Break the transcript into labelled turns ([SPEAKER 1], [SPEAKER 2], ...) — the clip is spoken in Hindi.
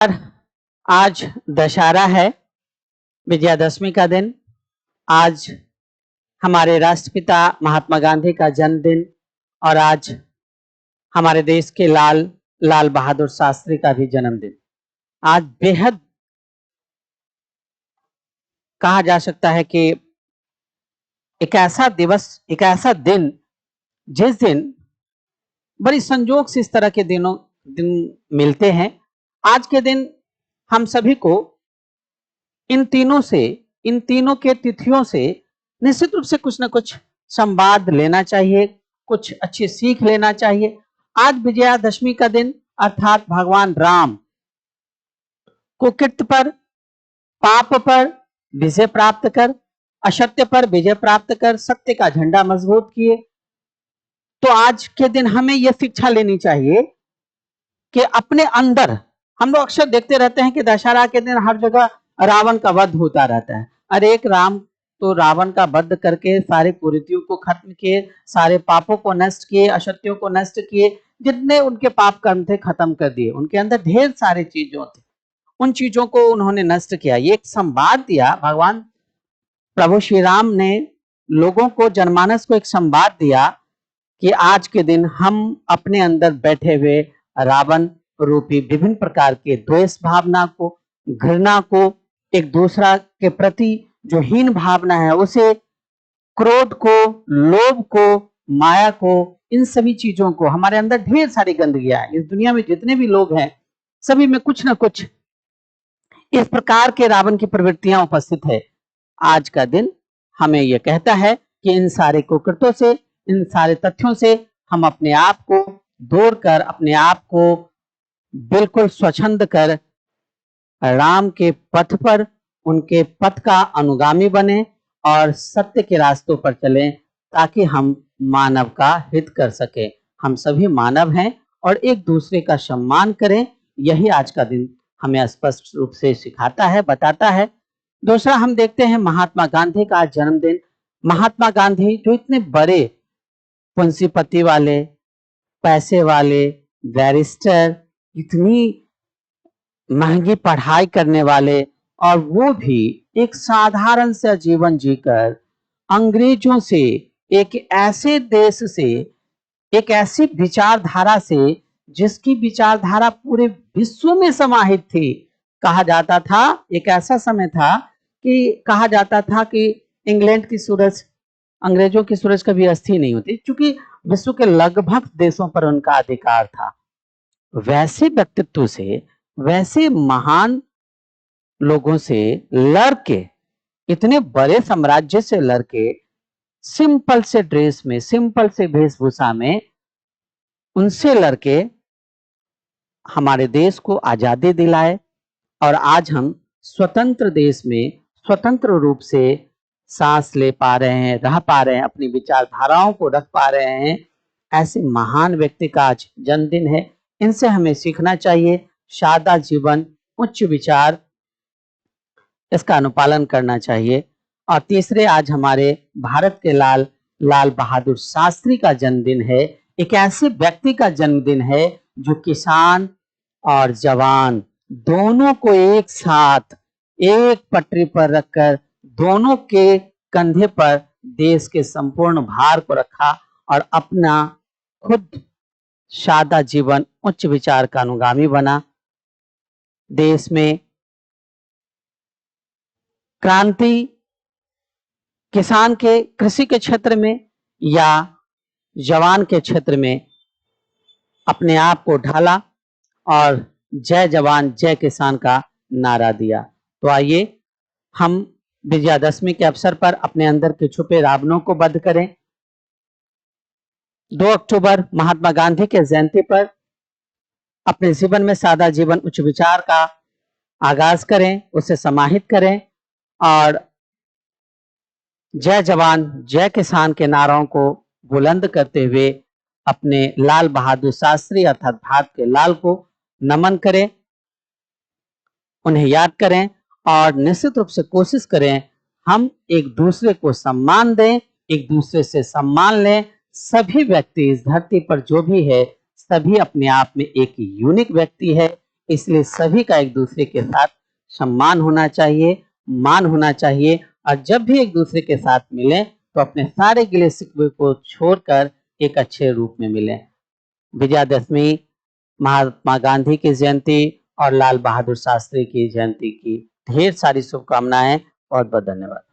[SPEAKER 1] आज दशहरा है, विजयादशमी का दिन। आज हमारे राष्ट्रपिता महात्मा गांधी का जन्मदिन और आज हमारे देश के लाल बहादुर शास्त्री का भी जन्मदिन। आज बेहद कहा जा सकता है कि एक ऐसा दिवस, एक ऐसा दिन जिस दिन बड़ी संजोग से इस तरह के दिन मिलते हैं। आज के दिन हम सभी को इन तीनों के तिथियों से निश्चित रूप से कुछ न कुछ संवाद लेना चाहिए, कुछ अच्छी सीख लेना चाहिए। आज विजयादशमी का दिन अर्थात भगवान राम कुकृत्य पर, पाप पर विजय प्राप्त कर, असत्य पर विजय प्राप्त कर सत्य का झंडा मजबूत किए। तो आज के दिन हमें यह शिक्षा लेनी चाहिए कि अपने अंदर, हम लोग अक्सर देखते रहते हैं कि दशहरा के दिन हर जगह रावण का वध होता रहता है। अरे एक राम तो रावण का वध करके सारे कुरीतियों को खत्म किए, सारे पापों को नष्ट किए, असत्यों को नष्ट किए, जितने उनके पाप कर्म थे खत्म कर दिए। उनके अंदर ढेर सारे चीजों थे, उन चीजों को उन्होंने नष्ट किया। ये एक संवाद दिया भगवान प्रभु श्री राम ने लोगों को, जनमानस को एक संवाद दिया कि आज के दिन हम अपने अंदर बैठे हुए रावण रूपी विभिन्न प्रकार के द्वेष भावना को, घृणा को, एक दूसरा के प्रति जो हीन भावना है उसे, क्रोध को, लोभ को, माया को, इन सभी चीजों को, हमारे अंदर ढेर सारी गंदगियां है। इस दुनिया में जितने भी लोग हैं सभी में कुछ ना कुछ इस प्रकार के रावण की प्रवृत्तियां उपस्थित है। आज का दिन हमें यह कहता है कि इन सारे कुकृत्यों से, इन सारे तथ्यों से हम अपने आप को दूर कर, अपने आप को बिल्कुल स्वच्छंद कर राम के पथ पर, उनके पथ का अनुगामी बने और सत्य के रास्तों पर चलें, ताकि हम मानव का हित कर सके। हम सभी मानव हैं और एक दूसरे का सम्मान करें। यही आज का दिन हमें स्पष्ट रूप से सिखाता है, बताता है। दूसरा, हम देखते हैं महात्मा गांधी का जन्मदिन। महात्मा गांधी जो इतने बड़े पूंजीपति वाले, पैसे वाले, बैरिस्टर, इतनी महंगी पढ़ाई करने वाले, और वो भी एक साधारण सा जीवन जीकर अंग्रेजों से, एक ऐसे देश से, एक ऐसी विचारधारा से जिसकी विचारधारा पूरे विश्व में समाहित थी। कहा जाता था, एक ऐसा समय था कि कहा जाता था कि इंग्लैंड की सूरज अंग्रेजों की सूरज कभी अस्त ही नहीं होती, क्योंकि विश्व के लगभग देशों पर उनका अधिकार था। वैसे व्यक्तित्व से, वैसे महान लोगों से लड़के, इतने बड़े साम्राज्य से लड़के, सिंपल से ड्रेस में, सिंपल से वेशभूषा में, उनसे लड़के हमारे देश को आजादी दिलाए और आज हम स्वतंत्र देश में स्वतंत्र रूप से सांस ले पा रहे हैं, रह पा रहे हैं, अपनी विचारधाराओं को रख पा रहे हैं। ऐसे महान व्यक्ति का आज जन्मदिन है। इनसे हमें सीखना चाहिए, सादा जीवन, उच्च विचार, इसका अनुपालन करना चाहिए। और तीसरे, आज हमारे भारत के लाल बहादुर शास्त्री का जन्मदिन है। एक ऐसे व्यक्ति का जन्मदिन है जो किसान और जवान दोनों को एक साथ एक पटरी पर रखकर, दोनों के कंधे पर देश के संपूर्ण भार को रखा और अपना खुद सादा जीवन, उच्च विचार का अनुगामी बना। देश में क्रांति किसान के, कृषि के क्षेत्र में या जवान के क्षेत्र में अपने आप को ढाला और जय जवान जय किसान का नारा दिया। तो आइए हम विजयादशमी के अवसर पर अपने अंदर के छुपे रावणों को वध करें। 2 अक्टूबर महात्मा गांधी के जयंती पर अपने जीवन में सादा जीवन, उच्च विचार का आगाज करें, उसे समाहित करें और जय जवान जय किसान के नारों को बुलंद करते हुए अपने लाल बहादुर शास्त्री अर्थात भारत के लाल को नमन करें, उन्हें याद करें और निश्चित रूप से कोशिश करें हम एक दूसरे को सम्मान दें, एक दूसरे से सम्मान लें। सभी व्यक्ति इस धरती पर जो भी है, सभी अपने आप में एक यूनिक व्यक्ति है, इसलिए सभी का एक दूसरे के साथ सम्मान होना चाहिए, मान होना चाहिए, और जब भी एक दूसरे के साथ मिलें तो अपने सारे गिले शिकवे को छोड़कर एक अच्छे रूप में मिलें। विजयादशमी, महात्मा गांधी की जयंती और लाल बहादुर शास्त्री की जयंती की ढेर सारी शुभकामनाएं। बहुत बहुत धन्यवाद।